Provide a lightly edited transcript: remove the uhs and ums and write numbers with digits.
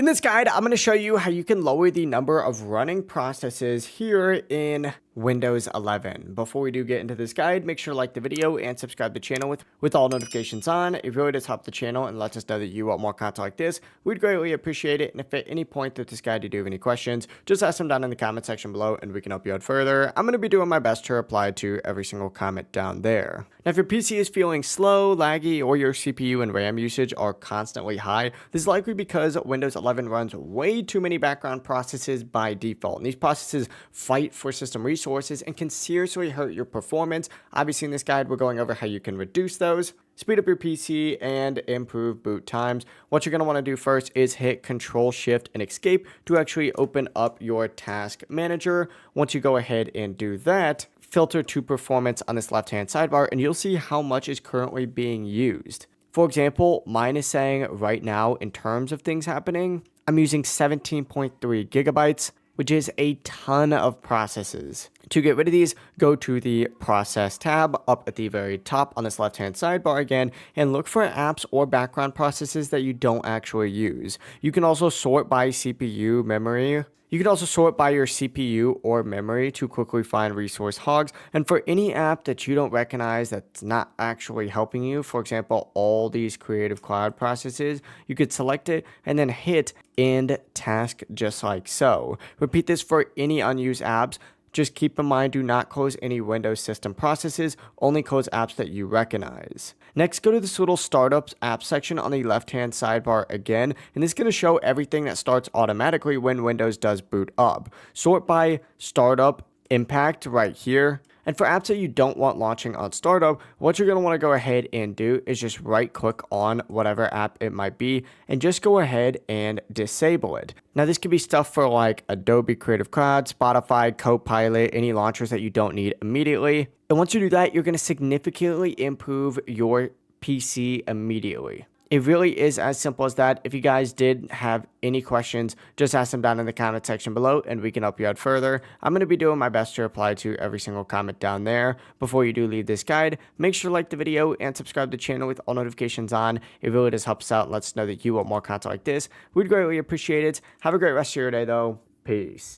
In this guide, I'm going to show you how you can lower the number of running processes here in Windows 11. Before we do get into this guide, make sure to like the video and subscribe to the channel with all notifications on. It really does help the channel and lets us know that you want more content like this. We'd greatly appreciate it. And if at any point that this guide you do have any questions, just ask them down in the comment section below and we can help you out further. I'm going to be doing my best to reply to every single comment down there. Now, if your PC is feeling slow, laggy, or your CPU and RAM usage are constantly high, this is likely because Windows 11 runs way too many background processes by default. And these processes fight for system resources and can seriously hurt your performance. Obviously, in this guide, we're going over how you can reduce those, speed up your PC, and improve boot times. What you're going to want to do first is hit Control Shift and Escape to actually open up your task manager. Once you go ahead and do that, filter to performance on this left-hand sidebar, and you'll see how much is currently being used. For example, mine is saying right now, in terms of things happening, I'm using 17.3 gigabytes, which is a ton of processes. To get rid of these, go to the Process tab up at the very top on this left-hand sidebar again, and look for apps or background processes that you don't actually use. You can also sort by CPU memory. You can also sort by your CPU or memory to quickly find resource hogs. And for any app that you don't recognize that's not actually helping you, for example, all these Creative Cloud processes, you could select it and then hit End Task just like so. Repeat this for any unused apps. Just keep in mind, do not close any Windows system processes, only close apps that you recognize. Next, go to this little Startups app section on the left-hand sidebar again, and this is going to show everything that starts automatically when Windows does boot up. Sort by startup impact right here. And for apps that you don't want launching on startup, what you're going to want to go ahead and do is just right click on whatever app it might be and just go ahead and disable it. Now, this could be stuff for like Adobe Creative Cloud, Spotify, Copilot, any launchers that you don't need immediately. And once you do that, you're going to significantly improve your PC immediately. It really is as simple as that. If you guys did have any questions, just ask them down in the comment section below and we can help you out further. I'm going to be doing my best to reply to every single comment down there. Before you do leave this guide, make sure to like the video and subscribe to the channel with all notifications on. It really does help us out and lets us know that you want more content like this. We'd greatly appreciate it. Have a great rest of your day though. Peace.